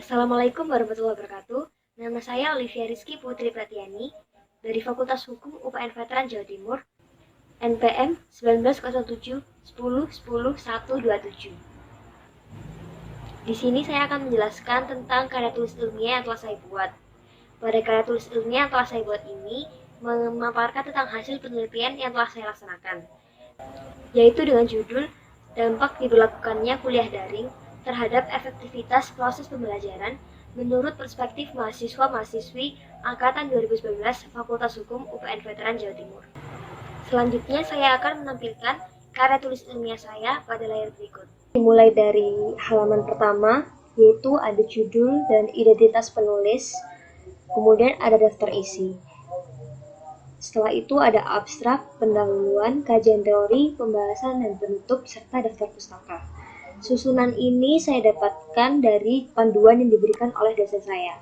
Assalamualaikum warahmatullahi wabarakatuh. Nama saya Olivia Rizky Putri Pratiani dari Fakultas Hukum UPN Veteran Jawa Timur, NPM 1907 10 10 127. Di sini saya akan menjelaskan tentang karya tulis ilmiah yang telah saya buat. Pada karya tulis ilmiah yang telah saya buat ini memaparkan tentang hasil penelitian yang telah saya laksanakan, yaitu dengan judul dampak diberlakukannya kuliah daring terhadap efektivitas proses pembelajaran menurut perspektif mahasiswa-mahasiswi Angkatan 2019 Fakultas Hukum UPN Veteran Jawa Timur. Selanjutnya saya akan menampilkan karya tulis ilmiah saya pada layar berikut. Dimulai dari halaman pertama, yaitu ada judul dan identitas penulis, kemudian ada daftar isi. Setelah itu ada abstrak, pendahuluan, kajian teori, pembahasan, dan penutup, serta daftar pustaka. Susunan ini saya dapatkan dari panduan yang diberikan oleh dosen saya.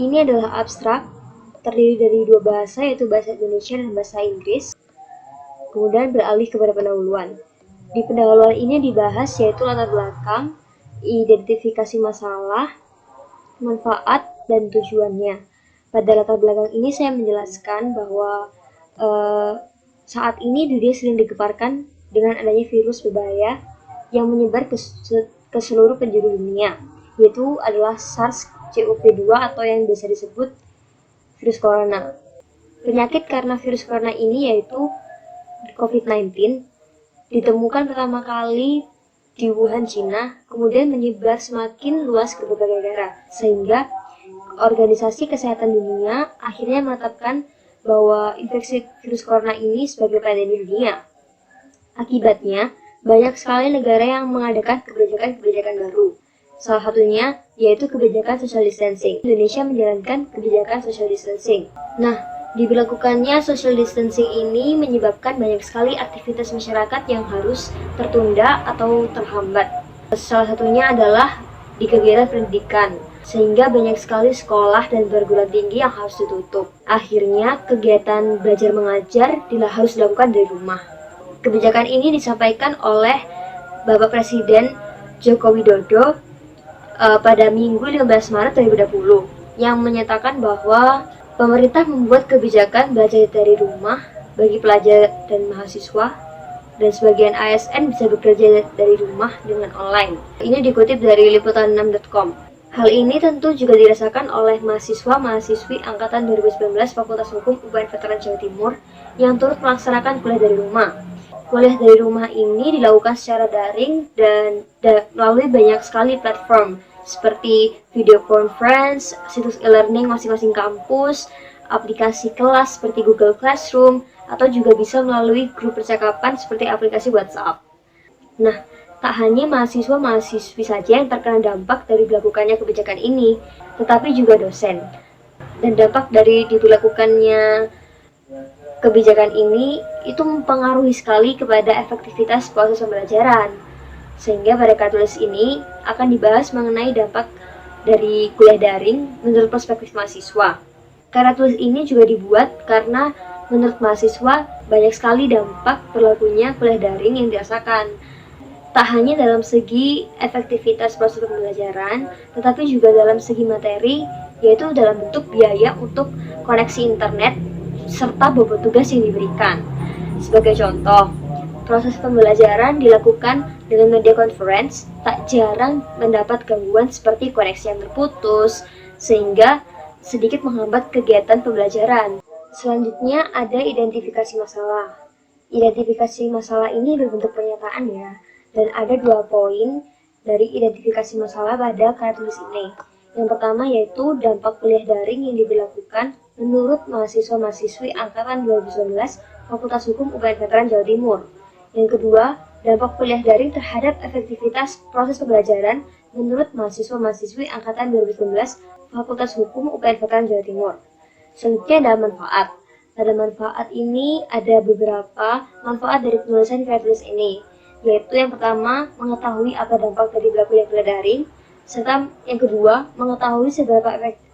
Ini adalah abstrak, terdiri dari dua bahasa, yaitu bahasa Indonesia dan bahasa Inggris. Kemudian beralih kepada pendahuluan. Di pendahuluan ini dibahas yaitu latar belakang, identifikasi masalah, manfaat, dan tujuannya. Pada latar belakang ini saya menjelaskan bahwa saat ini dunia sedang digeparkan dengan adanya virus berbahaya yang menyebar ke seluruh penjuru dunia, yaitu adalah SARS-CoV-2 atau yang biasa disebut virus corona. Penyakit karena virus corona ini yaitu COVID-19 ditemukan pertama kali di Wuhan, Cina, kemudian menyebar semakin luas ke berbagai negara, sehingga Organisasi Kesehatan Dunia akhirnya menetapkan bahwa infeksi virus corona ini sebagai pandemi dunia. Akibatnya, banyak sekali negara yang mengadakan kebijakan-kebijakan baru. Salah satunya yaitu kebijakan social distancing. Indonesia menjalankan kebijakan social distancing. Nah, diberlakukannya social distancing ini menyebabkan banyak sekali aktivitas masyarakat yang harus tertunda atau terhambat. Salah satunya adalah di kegiatan pendidikan, sehingga banyak sekali sekolah dan perguruan tinggi yang harus ditutup. Akhirnya, kegiatan belajar mengajar harus dilakukan dari rumah. Kebijakan ini disampaikan oleh Bapak Presiden Joko Widodo pada Minggu 15 Maret 2020 yang menyatakan bahwa pemerintah membuat kebijakan belajar dari rumah bagi pelajar dan mahasiswa, dan sebagian ASN bisa bekerja dari rumah dengan online. Ini dikutip dari liputan6.com. Hal ini tentu juga dirasakan oleh mahasiswa-mahasiswi Angkatan 2019 Fakultas Hukum UPN Veteran Jawa Timur yang turut melaksanakan kuliah dari rumah. Kuliah dari rumah ini dilakukan secara daring dan melalui banyak sekali platform seperti video conference, situs e-learning masing-masing kampus, aplikasi kelas seperti Google Classroom, atau juga bisa melalui grup percakapan seperti aplikasi WhatsApp. Nah, tak hanya mahasiswa-mahasiswi saja yang terkena dampak dari dilakukannya kebijakan ini, tetapi juga dosen. Dan dampak dari diberlakukannya kebijakan ini itu mempengaruhi sekali kepada efektivitas proses pembelajaran. Sehingga pada karya tulis ini akan dibahas mengenai dampak dari kuliah daring menurut perspektif mahasiswa. Karya tulis ini juga dibuat karena menurut mahasiswa banyak sekali dampak berlakunya kuliah daring yang dirasakan. Tak hanya dalam segi efektivitas proses pembelajaran, tetapi juga dalam segi materi, yaitu dalam bentuk biaya untuk koneksi internet serta bobot tugas yang diberikan. Sebagai contoh, proses pembelajaran dilakukan dengan media conference, tak jarang mendapat gangguan seperti koneksi yang terputus, sehingga sedikit menghambat kegiatan pembelajaran. Selanjutnya ada identifikasi masalah. Identifikasi masalah ini berbentuk pernyataan ya, dan ada 2 poin dari identifikasi masalah pada karya tulis ini. Yang pertama yaitu dampak kuliah daring yang diberlakukan menurut mahasiswa-mahasiswi Angkatan 2019 Fakultas Hukum UPN Veteran Jawa Timur. Yang kedua, dampak kuliah daring terhadap efektivitas proses pembelajaran menurut mahasiswa-mahasiswi Angkatan 2019 Fakultas Hukum UPN Veteran Jawa Timur. Selanjutnya ada manfaat. Pada manfaat ini ada beberapa manfaat dari penulisan karya tulis ini, yaitu yang pertama, mengetahui apa dampak dari berlakunya kuliah daring, serta yang kedua, mengetahui seberapa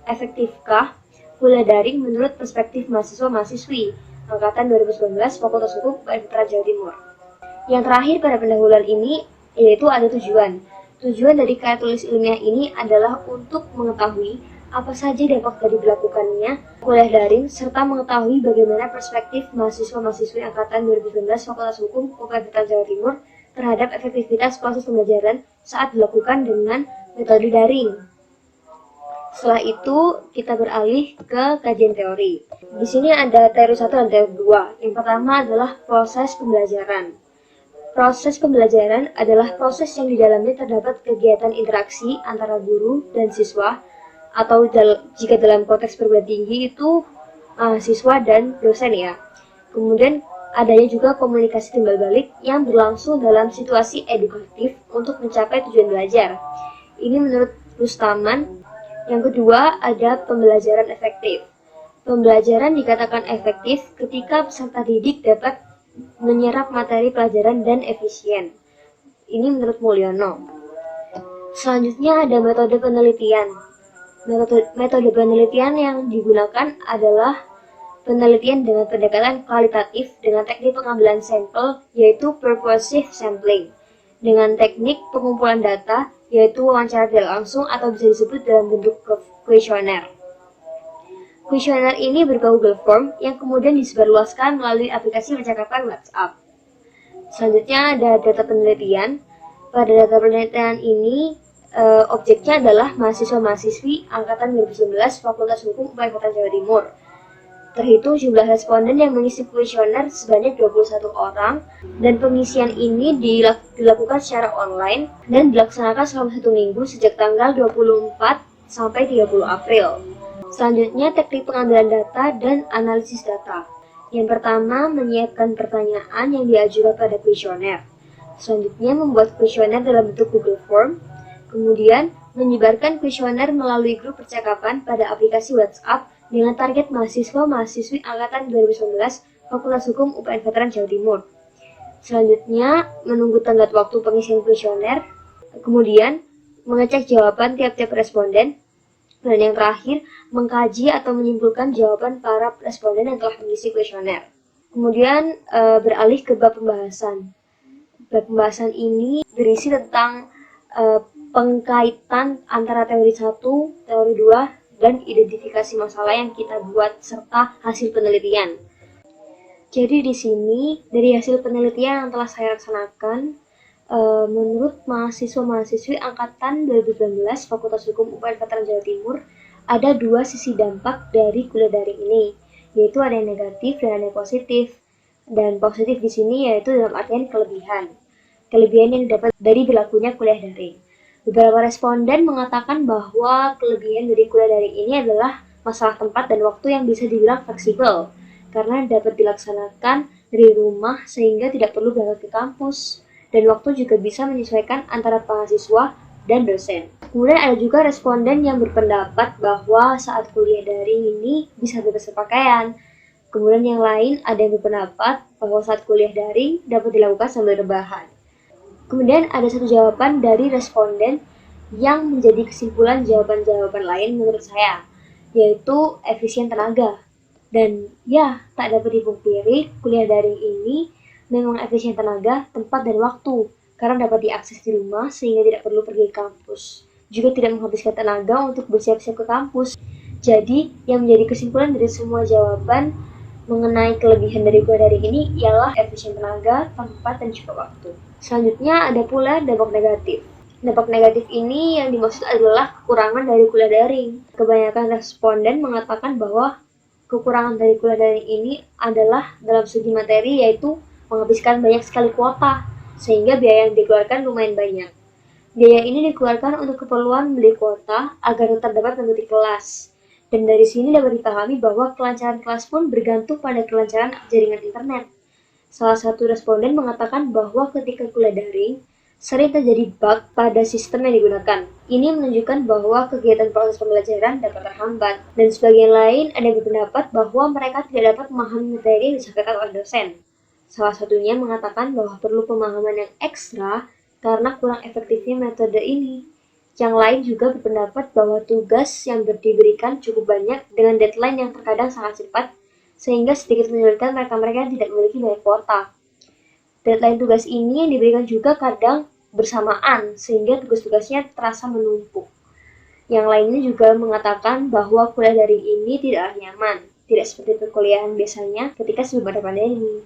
efektifkah kuliah daring menurut perspektif mahasiswa-mahasiswi Angkatan 2019 Fakultas Hukum UPN Veteran Jawa Timur. Yang terakhir pada pendahuluan ini yaitu ada tujuan. Tujuan dari karya tulis ilmiah ini adalah untuk mengetahui apa saja dampak dari dilakukannya kuliah daring, serta mengetahui bagaimana perspektif mahasiswa-mahasiswi Angkatan 2019 Fakultas Hukum UPN Jawa Timur terhadap efektivitas proses pembelajaran saat dilakukan dengan metode daring. Setelah itu, kita beralih ke kajian teori. Di sini ada teori 1 dan teori 2. Yang pertama adalah proses pembelajaran. Proses pembelajaran adalah proses yang di dalamnya terdapat kegiatan interaksi antara guru dan siswa, atau jika dalam konteks perguruan tinggi itu siswa dan dosen ya. Kemudian adanya juga komunikasi timbal balik yang berlangsung dalam situasi edukatif untuk mencapai tujuan belajar. Ini menurut Rustaman. Yang kedua ada pembelajaran efektif. Pembelajaran dikatakan efektif ketika peserta didik dapat menyerap materi pelajaran dan efisien. Ini menurut Mulyono. Selanjutnya ada metode penelitian. Metode penelitian yang digunakan adalah penelitian dengan pendekatan kualitatif dengan teknik pengambilan sampel yaitu purposive sampling, dengan teknik pengumpulan data yaitu wawancara tidak langsung atau bisa disebut dalam bentuk kuesioner. Kuesioner ini berupa Google Form yang kemudian disebarluaskan melalui aplikasi percakapan WhatsApp. Selanjutnya ada data penelitian. Pada data penelitian ini objeknya adalah mahasiswa-mahasiswi Angkatan 2019 Fakultas Hukum UPN Jawa Timur. Terhitung jumlah responden yang mengisi kuesioner sebanyak 21 orang, dan pengisian ini dilakukan secara online dan dilaksanakan selama 1 minggu sejak tanggal 24 sampai 30 April. Selanjutnya, teknik pengambilan data dan analisis data. Yang pertama, menyiapkan pertanyaan yang diajukan pada kuesioner. Selanjutnya, membuat kuesioner dalam bentuk Google Form. Kemudian, menyebarkan kuesioner melalui grup percakapan pada aplikasi WhatsApp dengan target mahasiswa-mahasiswi Angkatan 2019 Fakultas Hukum UPN Veteran Jawa Timur. Selanjutnya, menunggu tenggat waktu pengisian kuesioner. Kemudian, mengecek jawaban tiap-tiap responden. Dan yang terakhir, mengkaji atau menyimpulkan jawaban para responden yang telah mengisi kuesioner. Kemudian, beralih ke bab pembahasan. Bab pembahasan ini berisi tentang pengkaitan antara teori 1, teori 2, dan identifikasi masalah yang kita buat serta hasil penelitian. Jadi di sini dari hasil penelitian yang telah saya laksanakan, menurut mahasiswa-mahasiswi Angkatan 2019 Fakultas Hukum UPN Veteran Jawa Timur, ada 2 sisi dampak dari kuliah daring ini, yaitu ada yang negatif dan ada yang positif. Dan positif di sini yaitu dalam artian kelebihan yang didapat dari berlakunya kuliah daring. Beberapa responden mengatakan bahwa kelebihan dari kuliah daring ini adalah masalah tempat dan waktu yang bisa dibilang fleksibel, karena dapat dilaksanakan dari rumah sehingga tidak perlu berangkat ke kampus, dan waktu juga bisa menyesuaikan antara mahasiswa dan dosen. Kemudian ada juga responden yang berpendapat bahwa saat kuliah daring ini bisa bebas berpakaian. Kemudian yang lain ada yang berpendapat bahwa saat kuliah daring dapat dilakukan sambil rebahan. Kemudian ada satu jawaban dari responden yang menjadi kesimpulan jawaban-jawaban lain menurut saya, yaitu efisien tenaga. Dan ya, tak dapat dipungkiri, kuliah daring ini memang efisien tenaga, tempat, dan waktu, karena dapat diakses di rumah sehingga tidak perlu pergi ke kampus. Juga tidak menghabiskan tenaga untuk bersiap-siap ke kampus. Jadi, yang menjadi kesimpulan dari semua jawaban mengenai kelebihan dari kuliah daring ini ialah efisien tenaga, tempat, dan juga waktu. Selanjutnya ada pula dampak negatif. Dampak negatif ini yang dimaksud adalah kekurangan dari kuliah daring. Kebanyakan responden mengatakan bahwa kekurangan dari kuliah daring ini adalah dalam segi materi, yaitu menghabiskan banyak sekali kuota, sehingga biaya yang dikeluarkan lumayan banyak. Biaya ini dikeluarkan untuk keperluan beli kuota agar tetap dapat mengikuti kelas. Dan dari sini dapat dipahami bahwa kelancaran kelas pun bergantung pada kelancaran jaringan internet. Salah satu responden mengatakan bahwa ketika kuliah daring, sering terjadi bug pada sistem yang digunakan. Ini menunjukkan bahwa kegiatan proses pembelajaran dapat terhambat. Dan sebagian lain ada yang berpendapat bahwa mereka tidak dapat memahami materi yang disampaikan oleh dosen. Salah satunya mengatakan bahwa perlu pemahaman yang ekstra karena kurang efektifnya metode ini. Yang lain juga berpendapat bahwa tugas yang diberikan cukup banyak dengan deadline yang terkadang sangat cepat, sehingga sedikit menyulitkan mereka-mereka yang tidak memiliki banyak kuota. Deadline tugas ini yang diberikan juga kadang bersamaan sehingga tugas-tugasnya terasa menumpuk. Yang lainnya juga mengatakan bahwa kuliah daring ini tidaklah nyaman, tidak seperti perkuliahan biasanya ketika sebelum ada pandemi.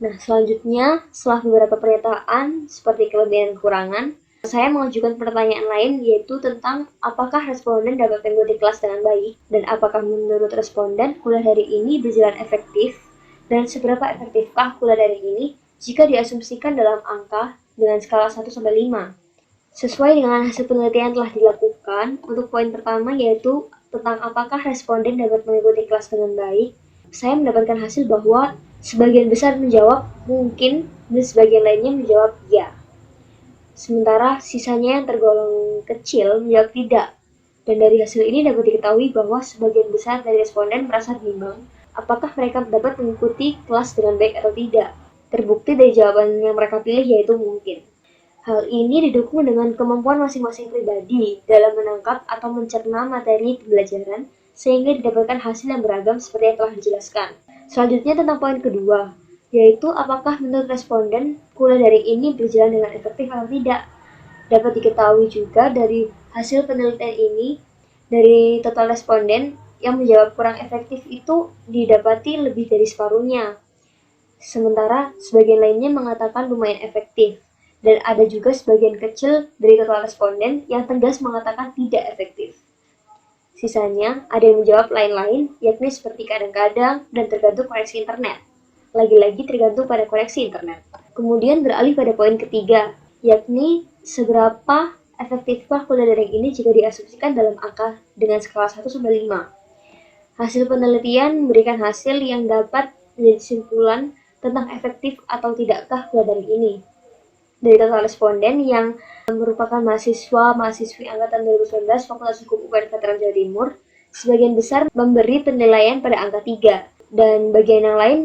Nah, selanjutnya setelah beberapa pernyataan seperti kelebihan dan kekurangan, saya mengajukan pertanyaan lain yaitu tentang apakah responden dapat mengikuti kelas dengan baik dan apakah menurut responden kuliah daring ini berjalan efektif dan seberapa efektifkah kuliah daring ini jika diasumsikan dalam angka dengan skala 1 sampai 5. Sesuai dengan hasil penelitian telah dilakukan, untuk poin pertama yaitu tentang apakah responden dapat mengikuti kelas dengan baik, saya mendapatkan hasil bahwa sebagian besar menjawab mungkin dan sebagian lainnya menjawab ya. Sementara sisanya yang tergolong kecil menjawab tidak. Dan dari hasil ini dapat diketahui bahwa sebagian besar dari responden merasa bimbang apakah mereka dapat mengikuti kelas dengan baik atau tidak. Terbukti dari jawaban yang mereka pilih yaitu mungkin. Hal ini didukung dengan kemampuan masing-masing pribadi dalam menangkap atau mencerna materi pembelajaran sehingga didapatkan hasil yang beragam seperti yang telah dijelaskan. Selanjutnya tentang poin kedua, yaitu apakah menurut responden kuliah daring ini berjalan dengan efektif atau tidak. Dapat diketahui juga dari hasil penelitian ini, dari total responden yang menjawab kurang efektif itu didapati lebih dari separuhnya. Sementara sebagian lainnya mengatakan lumayan efektif. Dan ada juga sebagian kecil dari total responden yang tegas mengatakan tidak efektif. Sisanya ada yang menjawab lain-lain, yakni seperti kadang-kadang dan tergantung koneksi internet. Lagi-lagi tergantung pada koneksi internet. Kemudian beralih pada poin ketiga, yakni seberapa efektifkah kuliah daring ini jika diasumsikan dalam angka dengan skala 1 sampai 5. Hasil penelitian memberikan hasil yang dapat menjadi kesimpulan tentang efektif atau tidakkah kuliah daring ini. Dari total responden yang merupakan mahasiswa-mahasiswi angkatan 2019 Fakultas Hukum UPN Veteran Jawa Timur, sebagian besar memberi penilaian pada angka 3, dan bagian yang lain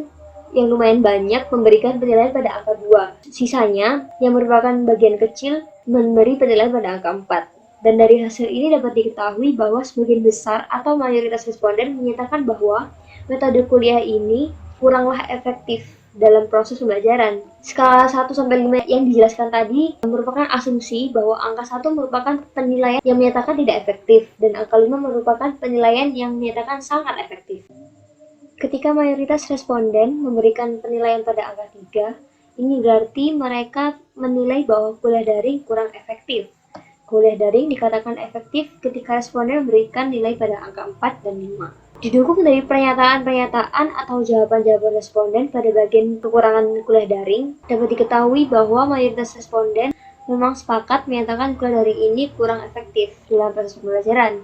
yang lumayan banyak memberikan penilaian pada angka 2. Sisanya, yang merupakan bagian kecil, memberi penilaian pada angka 4. Dan dari hasil ini dapat diketahui bahwa sebagian besar atau mayoritas responden menyatakan bahwa metode kuliah ini kuranglah efektif dalam proses pembelajaran. Skala 1 sampai 5 yang dijelaskan tadi merupakan asumsi bahwa angka 1 merupakan penilaian yang menyatakan tidak efektif dan angka 5 merupakan penilaian yang menyatakan sangat efektif. Ketika mayoritas responden memberikan penilaian pada angka 3, ini berarti mereka menilai bahwa kuliah daring kurang efektif. Kuliah daring dikatakan efektif ketika responden memberikan nilai pada angka 4 dan 5. Didukung dari pernyataan-pernyataan atau jawaban-jawaban responden pada bagian kekurangan kuliah daring, dapat diketahui bahwa mayoritas responden memang sepakat menyatakan kuliah daring ini kurang efektif dalam proses pembelajaran.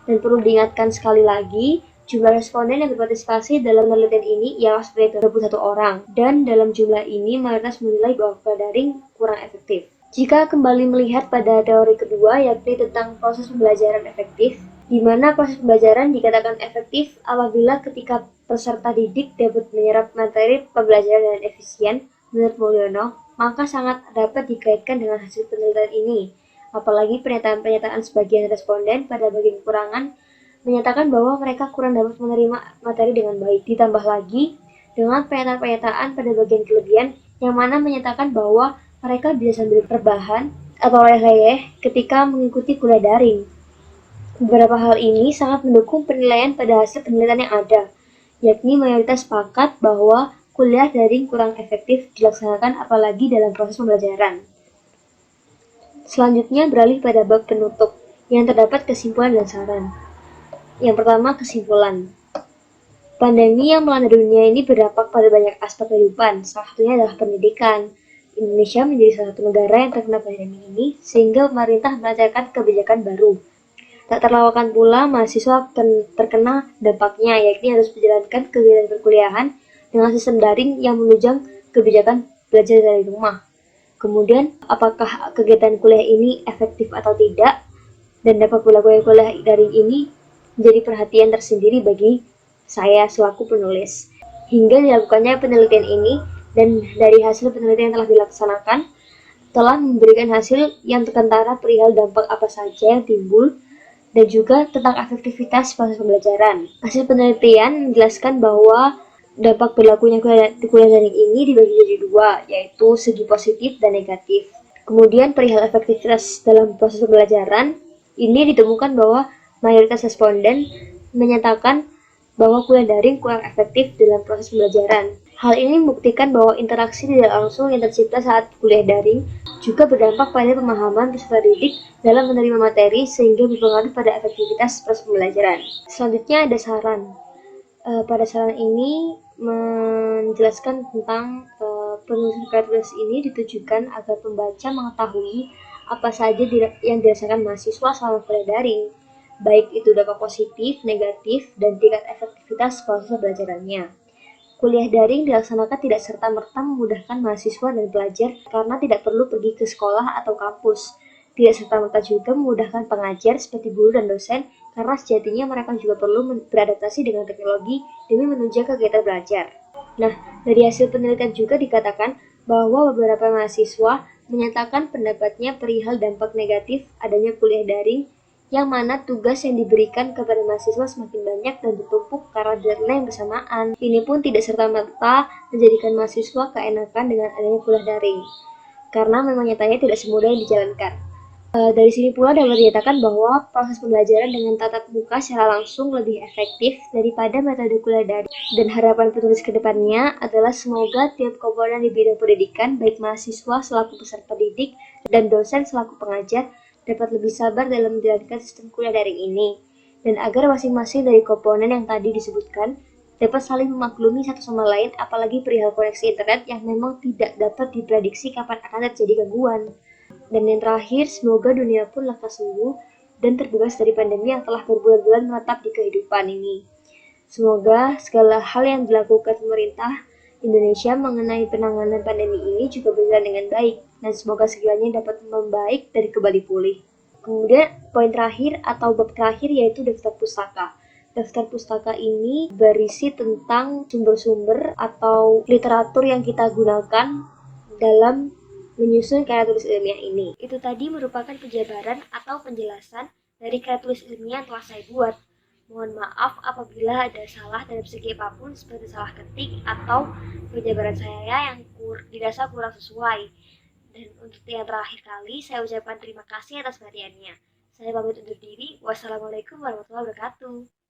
Dan perlu diingatkan sekali lagi, jumlah responden yang berpartisipasi dalam penelitian ini ialah sebanyak 21 orang, dan dalam jumlah ini mayoritas menilai bahwa kuliah daring kurang efektif. Jika kembali melihat pada teori kedua, yakni tentang proses pembelajaran efektif, di mana proses pembelajaran dikatakan efektif apabila ketika peserta didik dapat menyerap materi pembelajaran dengan efisien, menurut Mulyono, maka sangat dapat dikaitkan dengan hasil penelitian ini. Apalagi pernyataan-pernyataan sebagian responden pada bagian kekurangan menyatakan bahwa mereka kurang dapat menerima materi dengan baik. Ditambah lagi dengan pernyataan-pernyataan pada bagian kelebihan yang mana menyatakan bahwa mereka bisa sambil rebahan atau leleh ketika mengikuti kuliah daring. Beberapa hal ini sangat mendukung penilaian pada hasil penelitian yang ada, yakni mayoritas sepakat bahwa kuliah daring kurang efektif dilaksanakan apalagi dalam proses pembelajaran. Selanjutnya beralih pada bab penutup, yang terdapat kesimpulan dan saran. Yang pertama, kesimpulan. Pandemi yang melanda dunia ini berdampak pada banyak aspek kehidupan, salah satunya adalah pendidikan. Indonesia menjadi salah satu negara yang terkena pandemi ini, sehingga pemerintah melancarkan kebijakan baru. Tak terlawakkan pula mahasiswa terkena dampaknya, yakni harus menjalankan kegiatan perkuliahan dengan sistem daring yang menunjang kebijakan belajar dari rumah. Kemudian, apakah kegiatan kuliah ini efektif atau tidak, dan dapat pula kuliah daring ini menjadi perhatian tersendiri bagi saya selaku penulis. Hingga dilakukannya penelitian ini, dan dari hasil penelitian yang telah dilaksanakan, telah memberikan hasil yang terkentara perihal dampak apa saja yang timbul, dan juga tentang efektivitas proses pembelajaran. Hasil penelitian menjelaskan bahwa dampak berlakunya kuliah daring ini dibagi jadi dua, yaitu segi positif dan negatif. Kemudian perihal efektivitas dalam proses pembelajaran, ini ditemukan bahwa mayoritas responden menyatakan bahwa kuliah daring kurang efektif dalam proses pembelajaran. Hal ini membuktikan bahwa interaksi tidak langsung yang tercipta saat kuliah daring juga berdampak pada pemahaman peserta didik dalam menerima materi sehingga berpengaruh pada efektivitas proses pembelajaran. Selanjutnya ada saran. Pada saran ini menjelaskan tentang penulisan kreativitas ini ditujukan agar pembaca mengetahui apa saja yang dirasakan mahasiswa selama kuliah daring, baik itu dampak positif, negatif, dan tingkat efektivitas proses pembelajarannya. Kuliah daring dilaksanakan tidak serta-merta memudahkan mahasiswa dan pelajar karena tidak perlu pergi ke sekolah atau kampus. Tidak serta-merta juga memudahkan pengajar seperti guru dan dosen karena sejatinya mereka juga perlu beradaptasi dengan teknologi demi menunjang kegiatan belajar. Nah, dari hasil penelitian juga dikatakan bahwa beberapa mahasiswa menyatakan pendapatnya perihal dampak negatif adanya kuliah daring yang mana tugas yang diberikan kepada mahasiswa semakin banyak dan bertumpuk karena deadline yang bersamaan. Ini pun tidak serta-merta menjadikan mahasiswa keenakan dengan adanya kuliah daring, karena memang nyatanya tidak semudah yang dijalankan. Dari sini pula dapat dinyatakan bahwa proses pembelajaran dengan tatap muka secara langsung lebih efektif daripada metode kuliah daring. Dan harapan penulis ke depannya adalah semoga tiap komponen di bidang pendidikan, baik mahasiswa selaku peserta didik dan dosen selaku pengajar, dapat lebih sabar dalam menjalankan sistem kuliah daring ini, dan agar masing-masing dari komponen yang tadi disebutkan dapat saling memaklumi satu sama lain, apalagi perihal koneksi internet yang memang tidak dapat diprediksi kapan akan terjadi gangguan. Dan yang terakhir, semoga dunia pun lekas sembuh dan terbebas dari pandemi yang telah berbulan-bulan menetap di kehidupan ini. Semoga segala hal yang dilakukan pemerintah Indonesia mengenai penanganan pandemi ini juga berjalan dengan baik, dan semoga segalanya dapat membaik dari kembali pulih. Kemudian poin terakhir atau bab terakhir yaitu daftar pustaka. Daftar pustaka ini berisi tentang sumber-sumber atau literatur yang kita gunakan dalam menyusun karya tulis ilmiah ini. Itu tadi merupakan penjabaran atau penjelasan dari karya tulis ilmiah yang telah saya buat. Mohon maaf apabila ada salah dalam segi apapun seperti salah ketik atau penjabaran saya yang dirasa kurang sesuai. Dan untuk yang terakhir kali, saya ucapkan terima kasih atas perhatiannya. Saya pamit undur diri. Wassalamualaikum warahmatullahi wabarakatuh.